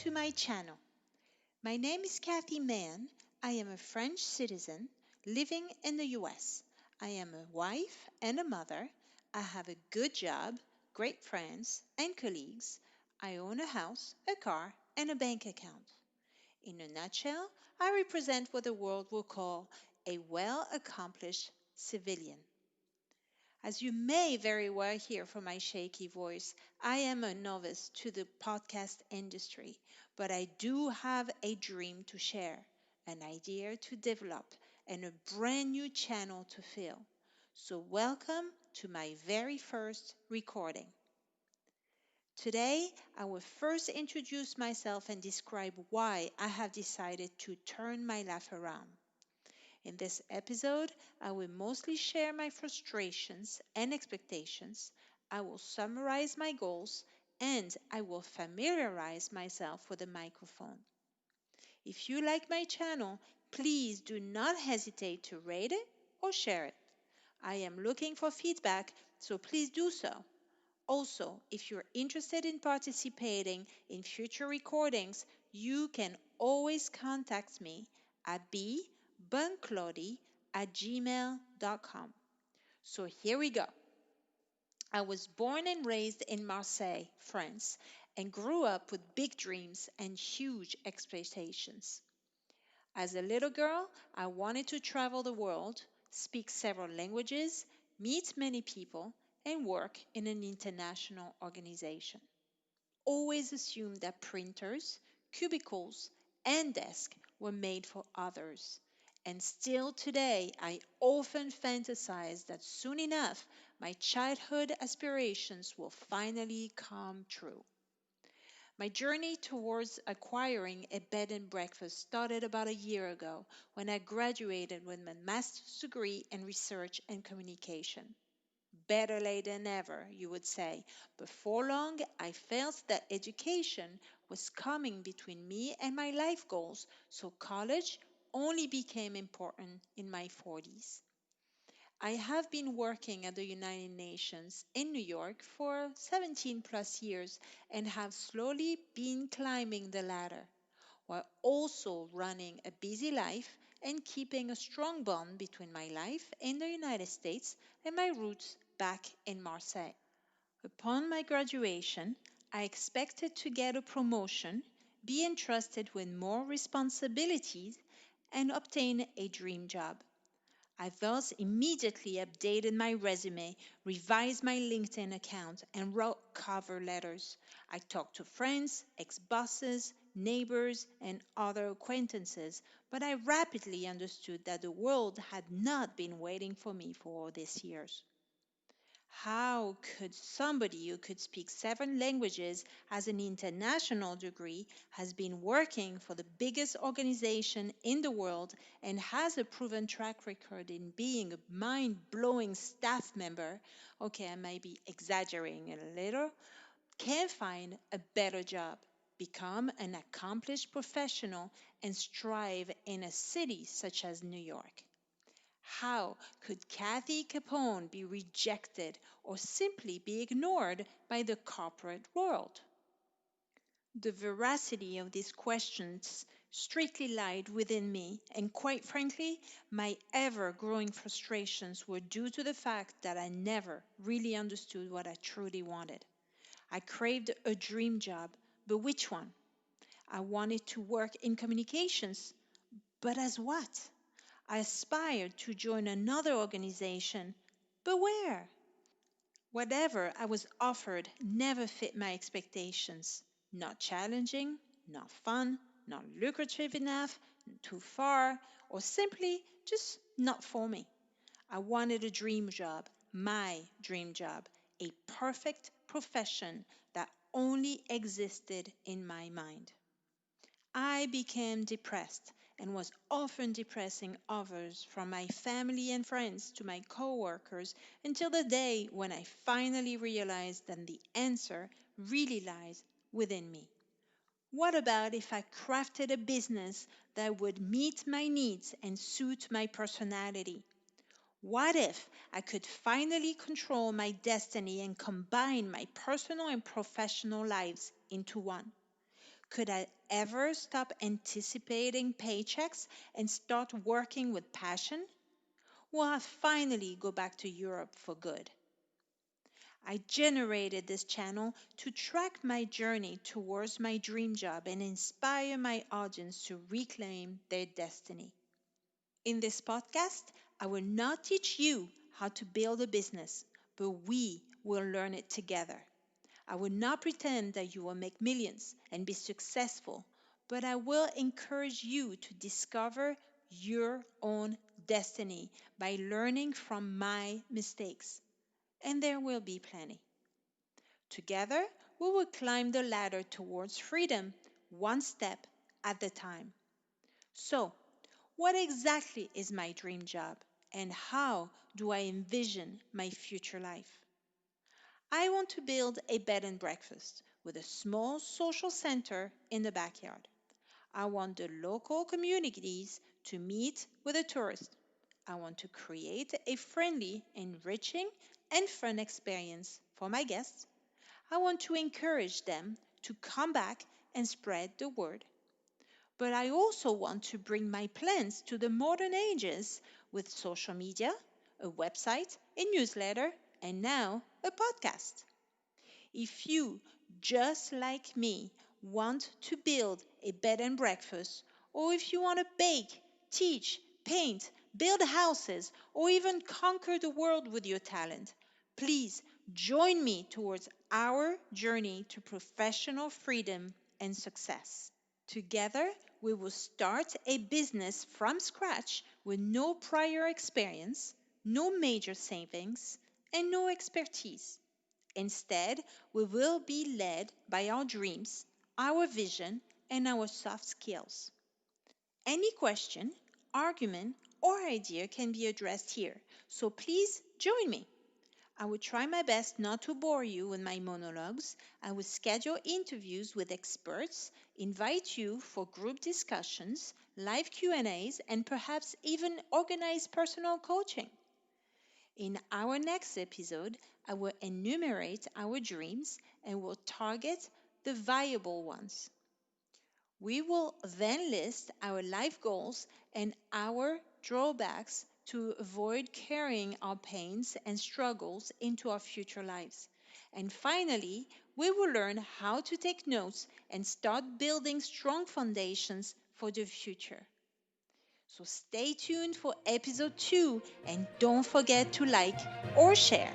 to my channel. My name is Cathy Mahon. I am a French citizen living in the US. I am a wife and a mother. I have a good job, great friends and colleagues. I own a house, a car, and a bank account. In a nutshell, I represent what the world will call a well accomplished civilian. As you may very well hear from my shaky voice, I am a novice to the podcast industry, but I do have a dream to share, an idea to develop, and a brand new channel to fill. So, welcome to my very first recording. Today, I will first introduce myself and describe why I have decided to turn my life around. In this episode, I will mostly share my frustrations and expectations. I will summarize my goals and I will familiarize myself with the microphone. If you like my channel, please do not hesitate to rate it or share it. I am looking for feedback, so please do so. Also, if you're interested in participating in future recordings, you can always contact me at bbunclody@gmail.com. So here we go. I was born and raised in Marseille, France, and grew up with big dreams and huge expectations. As a little girl, I wanted to travel the world, speak several languages, meet many people, and work in an international organization. Always assumed that printers, cubicles, and desks were made for others. And still today, I often fantasize that soon enough, my childhood aspirations will finally come true. My journey towards acquiring a bed and breakfast started about a year ago when I graduated with my master's degree in research and communication. Better late than never, you would say. Before long, I felt that education was coming between me and my life goals, so college only became important in my 40s. I have been working at the United Nations in New York for 17 plus years and have slowly been climbing the ladder, while also running a busy life and keeping a strong bond between my life in the United States and my roots back in Marseille. Upon my graduation, I expected to get a promotion, be entrusted with more responsibilities, and obtain a dream job. I thus immediately updated my resume, revised my LinkedIn account, and wrote cover letters. I talked to friends, ex bosses, neighbors, and other acquaintances, but I rapidly understood that the world had not been waiting for me for all these years. How could somebody who could speak seven languages, has an international degree, has been working for the biggest organization in the world, and has a proven track record in being a mind blowing staff member? Okay, I might be exaggerating a little. Can find a better job, become an accomplished professional, and strive in a city such as New York? How could Cathy Capone be rejected or simply be ignored by the corporate world? The veracity of these questions strictly lied within me, and quite frankly, my ever growing frustrations were due to the fact that I never really understood what I truly wanted. I craved a dream job, but which one? I wanted to work in communications, but as what? I aspired to join another organization, but where? Whatever I was offered never fit my expectations. Not challenging, not fun, not lucrative enough, too far, or simply just not for me. I wanted a dream job, my dream job, a perfect profession that only existed in my mind. I became depressed and was often depressing others, from my family and friends to my coworkers, until the day when I finally realized that the answer really lies within me. What about if I crafted a business that would meet my needs and suit my personality? What if I could finally control my destiny and combine my personal and professional lives into one? Could I ever stop anticipating paychecks and start working with passion? Will I finally go back to Europe for good? I generated this channel to track my journey towards my dream job and inspire my audience to reclaim their destiny. In this podcast, I will not teach you how to build a business, but we will learn it together. I will not pretend that you will make millions and be successful, but I will encourage you to discover your own destiny by learning from my mistakes. And there will be plenty. Together, we will climb the ladder towards freedom, one step at a time. So, what exactly is my dream job, and how do I envision my future life? I want to build a bed and breakfast with a small social center in the backyard. I want the local communities to meet with the tourists. I want to create a friendly, enriching, and fun experience for my guests. I want to encourage them to come back and spread the word. But I also want to bring my plans to the modern ages with social media, a website, a newsletter, and now a podcast. If you, just like me, want to build a bed and breakfast, or if you want to bake, teach, paint, build houses, or even conquer the world with your talent, please join me towards our journey to professional freedom and success. Together, we will start a business from scratch with no prior experience, no major savings, and no expertise. Instead, we will be led by our dreams, our vision, and our soft skills. Any question, argument, or idea can be addressed here, so please join me. I will try my best not to bore you with my monologues. I will schedule interviews with experts, invite you for group discussions, live Q&As, and perhaps even organize personal coaching. In our next episode, I will enumerate our dreams and will target the viable ones. We will then list our life goals and our drawbacks to avoid carrying our pains and struggles into our future lives. And finally, we will learn how to take notes and start building strong foundations for the future. So stay tuned for episode 2 and don't forget to like or share.